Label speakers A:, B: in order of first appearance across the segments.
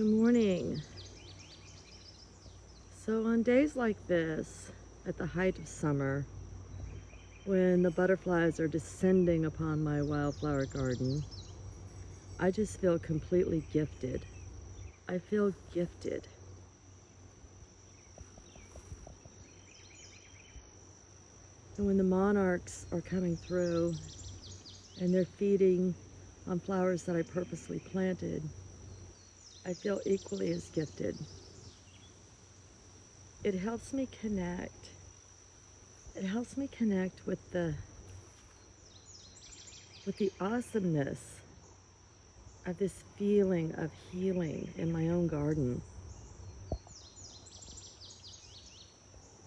A: Good morning. So on days like this, at the height of summer, when the butterflies are descending upon my wildflower garden, I just feel completely gifted. I feel gifted. And when the monarchs are coming through and they're feeding on flowers that I purposely planted, I feel equally as gifted. It helps me connect. It helps me connect with the awesomeness of this feeling of healing in my own garden.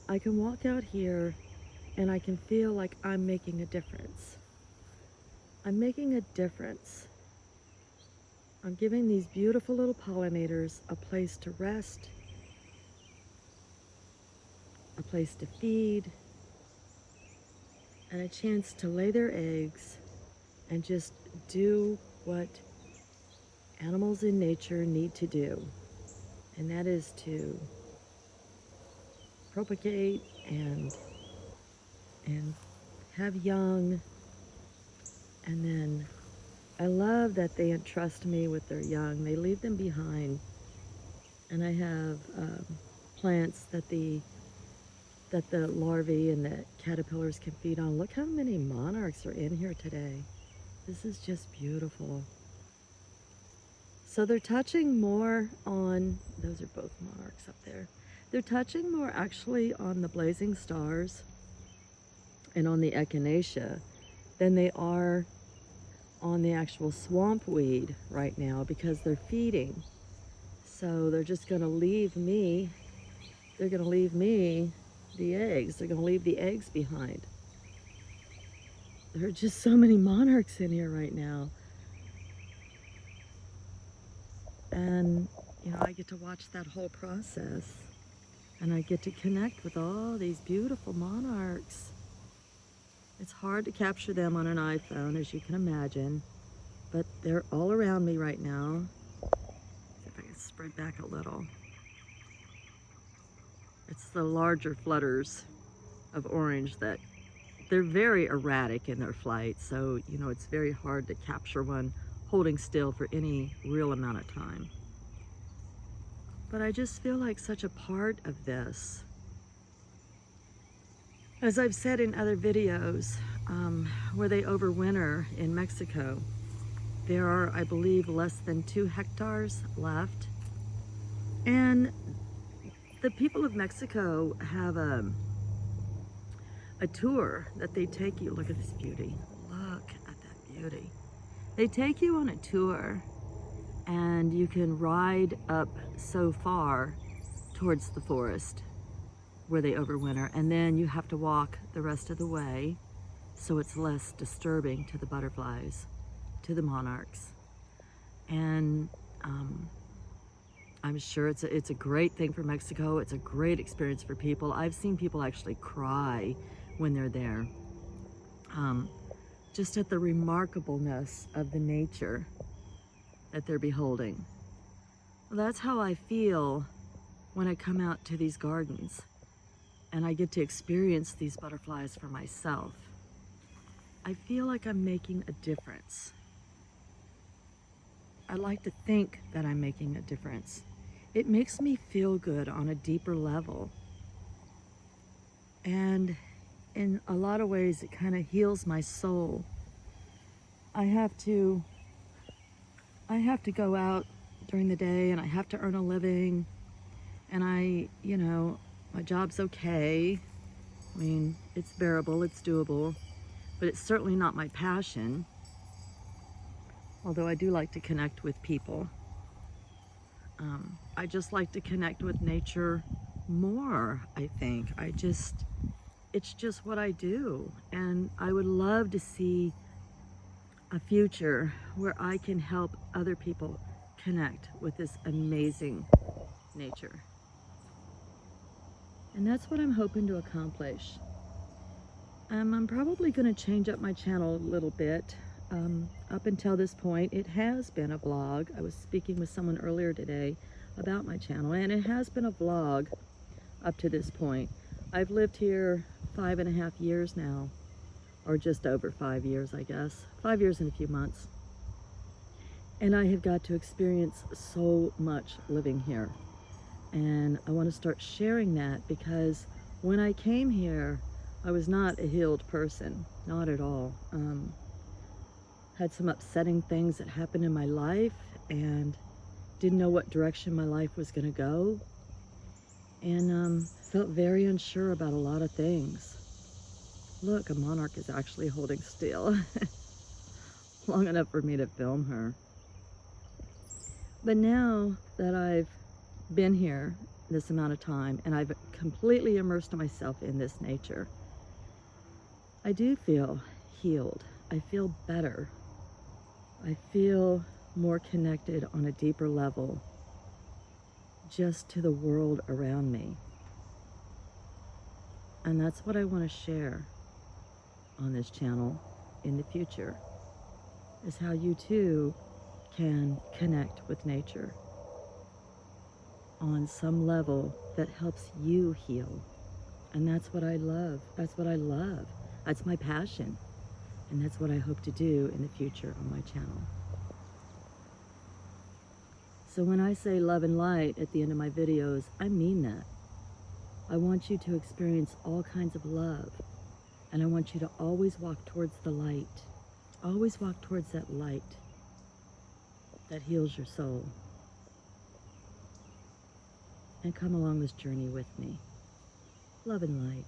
A: I can walk out here and I can feel like I'm making a difference. I'm making a difference. I'm giving these beautiful little pollinators a place to rest, a place to feed, and a chance to lay their eggs and just do what animals in nature need to do. And that is to propagate and have young. And then I love that they entrust me with their young. They leave them behind. And I have plants that the larvae and the caterpillars can feed on. Look how many monarchs are in here today. This is just beautiful. So they're touching more on, those are both monarchs up there. They're touching more actually on the blazing stars and on the echinacea than they are on the actual swamp weed right now because they're feeding. So they're just gonna leave me, the eggs. They're gonna leave the eggs behind. There are just so many monarchs in here right now. And, I get to watch that whole process. And I get to connect with all these beautiful monarchs. It's hard to capture them on an iPhone, as you can imagine. But they're all around me right now. See if I can spread back a little. It's the larger flutters of orange that they're very erratic in their flight. So, it's very hard to capture one holding still for any real amount of time. But I just feel like such a part of this. As I've said in other videos, where they overwinter in Mexico, there are, I believe, less than 2 hectares left. And the people of Mexico have a tour that they take you. Look at this beauty. Look at that beauty. They take you on a tour and you can ride up so far towards the forest where they overwinter, and then you have to walk the rest of the way so it's less disturbing to the butterflies, to the monarchs. And I'm sure it's a great thing for Mexico. It's a great experience for people. I've seen people actually cry when they're there, just at the remarkableness of the nature that they're beholding. Well, that's how I feel when I come out to these gardens and I get to experience these butterflies for myself. I feel like I'm making a difference. I like to think that I'm making a difference. It makes me feel good on a deeper level. And in a lot of ways, it kind of heals my soul. I have to go out during the day and I have to earn a living, and my job's okay. I mean, it's bearable, it's doable, but it's certainly not my passion. Although I do like to connect with people. I just like to connect with nature more, I think. It's just what I do. And I would love to see a future where I can help other people connect with this amazing nature. And that's what I'm hoping to accomplish. I'm probably going to change up my channel a little bit. Up until this point, it has been a vlog. I was speaking with someone earlier today about my channel, and it has been a vlog up to this point. I've lived here 5.5 years now, or just over 5 years, I guess. 5 years and a few months. And I have got to experience so much living here. And I want to start sharing that because when I came here, I was not a healed person, not at all. Had some upsetting things that happened in my life and didn't know what direction my life was going to go. And felt very unsure about a lot of things. Look, a monarch is actually holding still long enough for me to film her. But now that I've been here this amount of time and I've completely immersed myself in this nature, I do feel healed. I feel better. I feel more connected on a deeper level just to the world around me. And that's what I want to share on this channel in the future, is how you too can connect with nature on some level that helps you heal. And that's what I love. That's what I love. That's my passion. And that's what I hope to do in the future on my channel. So when I say love and light at the end of my videos, I mean that. I want you to experience all kinds of love. And I want you to always walk towards the light. Always walk towards that light that heals your soul. And come along this journey with me. Love and light.